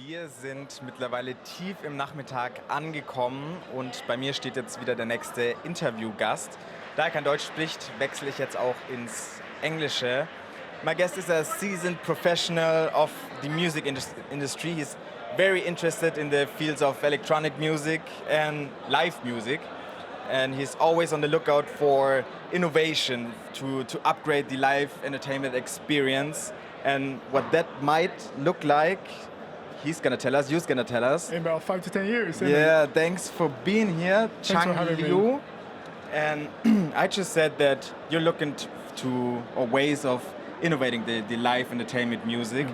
Wir sind mittlerweile tief im Nachmittag angekommen und bei mir steht jetzt wieder der nächste Interviewgast. Da er kein Deutsch spricht, wechsle ich jetzt auch ins Englische. My guest is a seasoned professional of the music industry. He's very interested in the fields of electronic music and live music. And he's always on the lookout for innovation to upgrade the live entertainment experience. And what that might look like, he's gonna tell us, you're gonna tell us. In about 5 to 10 years. Yeah, thanks for being here, Thanks for having Chang Liu. me. And I just said that you're looking to ways of innovating the live entertainment music.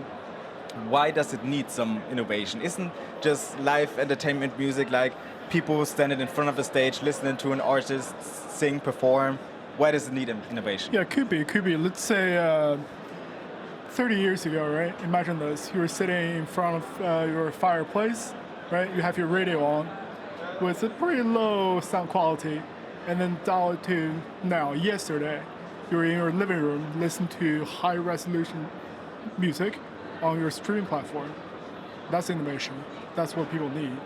Why does it need some innovation? Isn't just live entertainment music like people standing in front of the stage, listening to an artist sing, perform? Why does it need innovation? Yeah, it could be. Let's say 30 years ago, right? Imagine this. You were sitting in front of your fireplace, right? You have your radio on with a pretty low sound quality. And then dial it to now, yesterday. You're in your living room, listen to high resolution music on your streaming platform. That's innovation. That's what people need.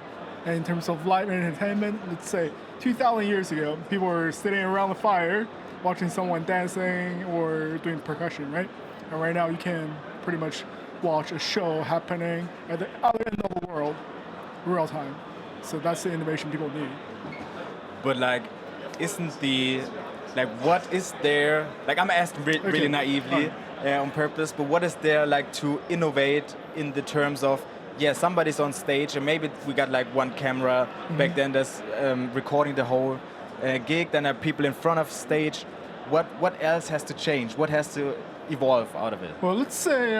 And in terms of live entertainment, let's say 2,000 years ago, people were sitting around the fire watching someone dancing or doing percussion, right? And right now you can pretty much watch a show happening at the other end of the world, real time. So that's the innovation people need. But isn't what is there, I'm asking really naively on purpose, but what is there to innovate in the terms of, somebody's on stage and maybe we got one camera back then that's recording the whole gig, then there are people in front of stage. What else has to change? What has to evolve out of it? Well, let's say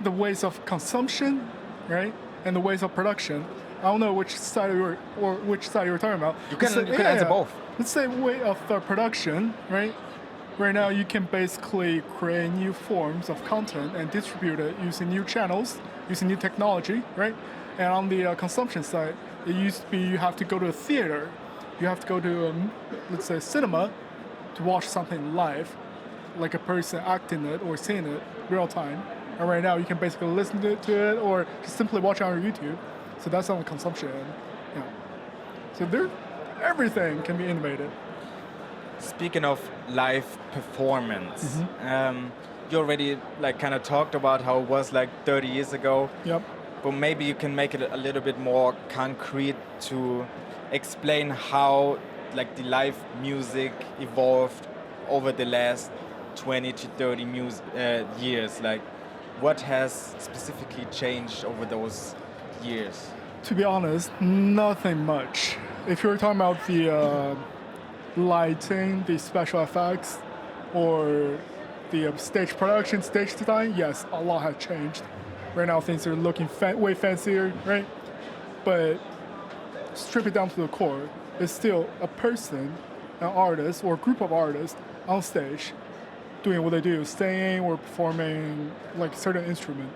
the ways of consumption, right, and the ways of production. I don't know which side you were talking about. You can answer both. Let's say way of production, right? Right now you can basically create new forms of content and distribute it using new channels, using new technology, right? And on the consumption side, it used to be you have to go to a theater, you have to go to, let's say, cinema to watch something live, like a person acting it or seeing it real time. And right now you can basically listen to it or just simply watch it on YouTube. So that's on the consumption end. Yeah. So everything can be innovated. Speaking of live performance, you already kind of talked about how it was 30 years ago. Yep. But maybe you can make it a little bit more concrete to explain how the live music evolved over the last 20 to 30 years. What has specifically changed over those years? To be honest, nothing much. If you're talking about the lighting, the special effects, or the stage production, stage design, yes, a lot has changed. Right now things are looking way fancier, right? But strip it down to the core, it's still a person, an artist, or a group of artists on stage doing what they do, singing or performing certain instrument.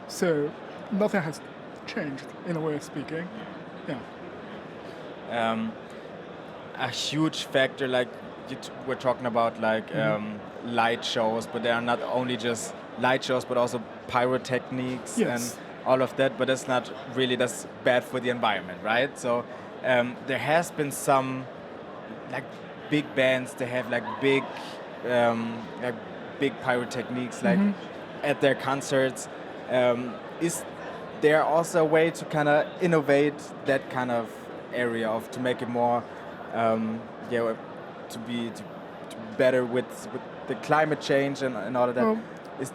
So nothing has changed in a way of speaking. Yeah. A huge factor, we're talking about light shows, but they are not only just light shows, but also pyrotechnics and all of that. But that's not really, that's bad for the environment, right? So there has been some big bands. They have big pyrotechnics at their concerts. Is there also a way to kind of innovate that kind of area to make it more to be better with the climate change and all of that?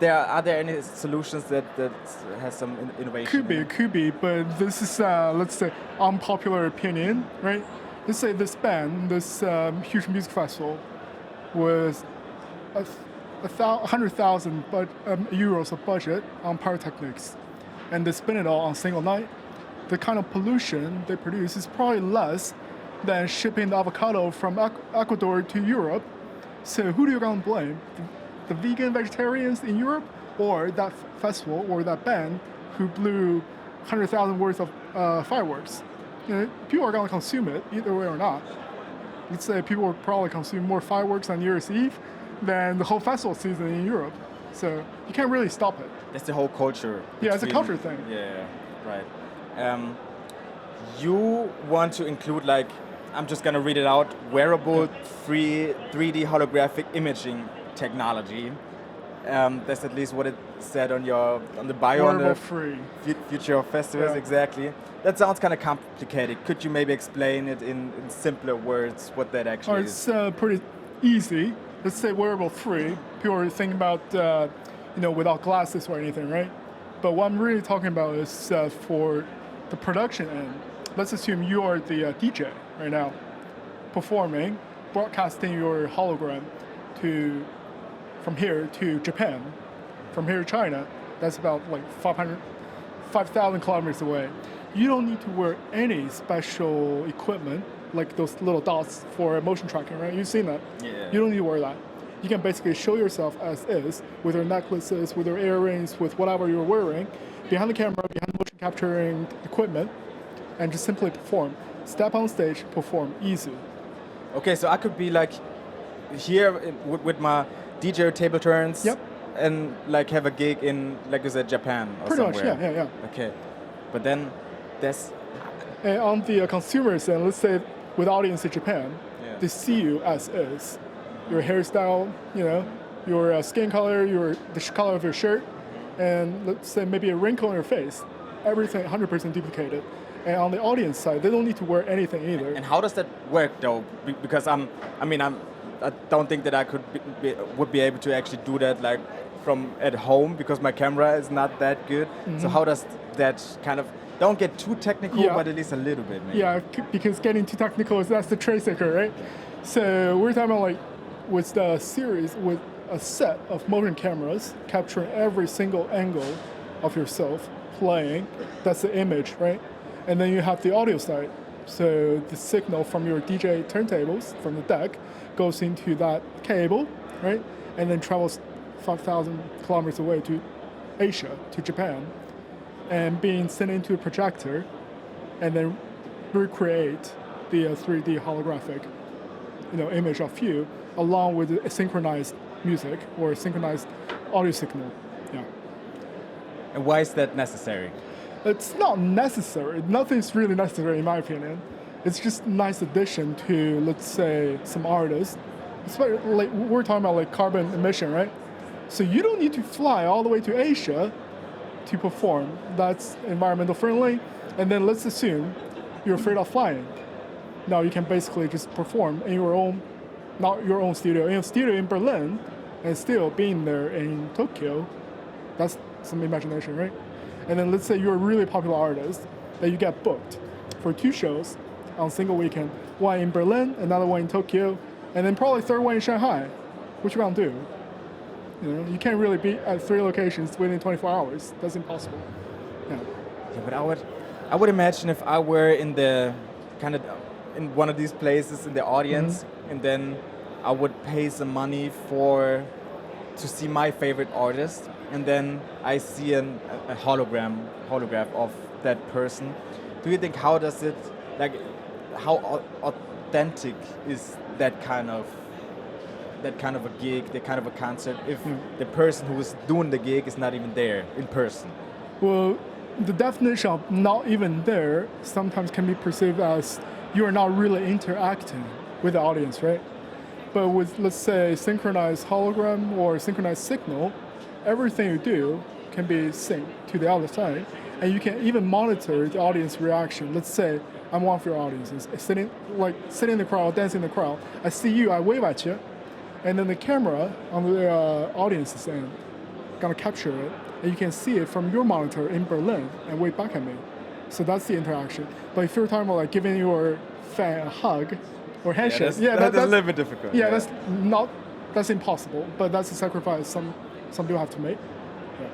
Are there any solutions that has some innovation? Could be, but this is let's say unpopular opinion, right? Let's say this band, this huge music festival, was 100,000 euros of budget on pyrotechnics, and they spend it all on a single night. The kind of pollution they produce is probably less than shipping the avocado from Ecuador to Europe. So who do you gonna blame? The vegan vegetarians in Europe, or that festival or that band who blew 100,000 worth of fireworks? People are gonna consume it either way or not. Let's say people will probably consume more fireworks on New Year's Eve than the whole festival season in Europe. So you can't really stop it. That's the whole culture. Yeah, it's a culture thing. Yeah, right. You want to include, like, I'm just gonna read it out, wearable 3D holographic imaging technology. That's at least what it said on the bio Wearable on the free. future of festivals, Yeah. exactly. That sounds kind of complicated. Could you maybe explain it in simpler words what that actually is? It's pretty easy. Let's say wearable free. People are thinking about, without glasses or anything, right? But what I'm really talking about is for the production end. Let's assume you are the DJ right now, performing, broadcasting your hologram from here to Japan, from here to China. That's about like 5,000 kilometers away. You don't need to wear any special equipment like those little dots for motion tracking, right? You've seen that. Yeah. You don't need to wear that. You can basically show yourself as is, with your necklaces, with your earrings, with whatever you're wearing, behind the camera, behind the motion capturing equipment, and just simply perform. Step on stage, perform, easy. Okay, so I could be like here with my DJ table turns. Yep. And like have a gig in, like you said, Japan or Pretty somewhere. much, yeah. Okay, but then there's And on the consumers end, let's say with audience in Japan, Yeah. they see you as is. Your hairstyle, your skin color, the color of your shirt, and let's say maybe a wrinkle on your face. Everything 100% duplicated. And on the audience side, they don't need to wear anything either. And how does that work though? Because I don't think that I would be able to actually do that like from at home because my camera is not that good. Mm-hmm. So how does that kind of, don't get too technical, Yeah. but at least a little bit maybe. Yeah, because getting too technical, that's the trade secret, right? So we're talking about like with the series, with a set of motion cameras capturing every single angle of yourself playing. That's the image, right? And then you have the audio side. So the signal from your DJ turntables, from the deck, goes into that cable, right? And then travels 5,000 kilometers away to Asia, to Japan, and being sent into a projector, and then recreate the 3D holographic, image of you, along with a synchronized music or a synchronized audio signal. Yeah. And why is that necessary? It's not necessary. Nothing's really necessary in my opinion. It's just a nice addition to, let's say, some artists. Especially, like we're talking about like carbon emission, right? So you don't need to fly all the way to Asia to perform. That's environmental friendly. And then let's assume you're afraid of flying. Now you can basically just perform in your own, not your own studio, in a studio in Berlin, and still being there in Tokyo. That's some imagination, right? And then let's say you're a really popular artist that you get booked for 2 shows on a single weekend, one in Berlin, another one in Tokyo, and then probably third one in Shanghai. What you gonna do? You can't really be at 3 locations within 24 hours. That's impossible. Yeah. Yeah, but I would imagine if I were in the kind of in one of these places in the audience, and then I would pay some money to see my favorite artist, and then I see a holograph of that person. Do you think how authentic is that kind of a gig, that kind of a concert, if the person who is doing the gig is not even there in person? Well, the definition of not even there sometimes can be perceived as you are not really interacting with the audience, right? But with, let's say, synchronized hologram or synchronized signal, everything you do can be synced to the other side, and you can even monitor the audience reaction. Let's say I'm one of your audiences, sitting in the crowd, dancing in the crowd. I see you, I wave at you, and then the camera on the audience's end gonna capture it, and you can see it from your monitor in Berlin and wave back at me. So that's the interaction. But if you're talking about like giving your fan a hug or handshake, that's a little bit difficult. Yeah, that's impossible. But that's a sacrifice some people have to make. Yeah.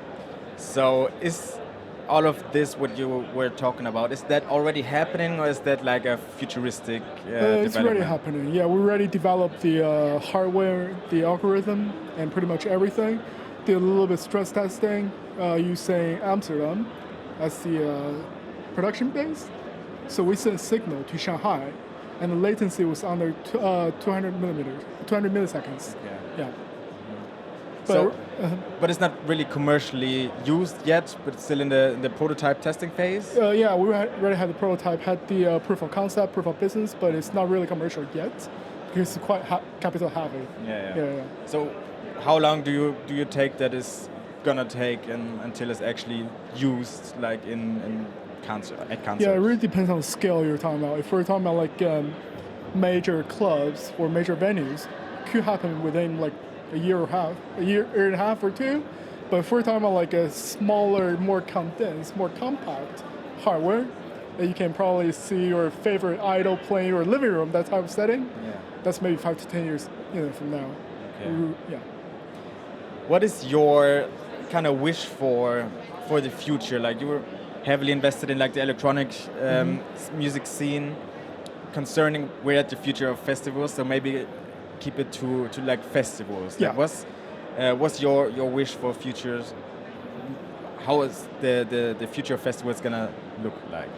So is all of this what you were talking about, is that already happening, or is that like a futuristic It's development? already happening. Yeah, we already developed the hardware, the algorithm, and pretty much everything. Did a little bit stress testing using Amsterdam as the production base. So we sent signal to Shanghai, and the latency was under 200 milliseconds. Yeah. So, but it's not really commercially used yet, but it's still in the prototype testing phase? Yeah, we already had the prototype, had the proof of concept, proof of business, but it's not really commercial yet because it's quite capital heavy. Yeah. So how long do you take that is gonna take until it's actually used, like in concert, at concerts? Yeah, it really depends on the scale you're talking about. If we're talking about like major clubs or major venues, it could happen within like a year and a half or two. But if we're talking about like a smaller, more condensed, more compact hardware that you can probably see your favorite idol playing in your living room, that type of setting, that's maybe 5 to 10 years from now. Okay. What is your kind of wish for the future? Like, you were heavily invested in like the electronic music scene. Concerning, we're at the future of festivals, so maybe keep it to like festivals. Yeah. Like, what's your wish for futures? How is the future of festivals gonna look like?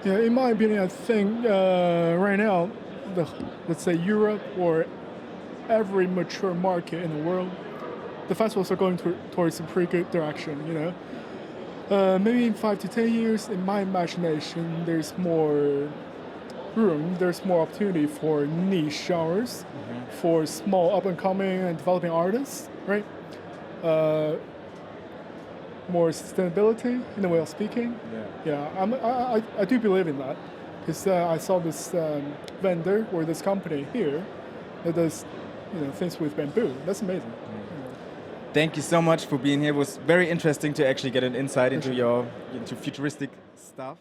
Yeah, in my opinion, I think right now, let's say Europe or every mature market in the world, the festivals are going towards a pretty good direction. Maybe in 5 to 10 years, in my imagination, there's more room, there's more opportunity for niche genres, for small up-and-coming and developing artists, right? More sustainability in the way of speaking. I do believe in that, because I saw this vendor or this company here that does things with bamboo. That's amazing. Thank you so much for being here. It was very interesting to actually get an insight into futuristic stuff.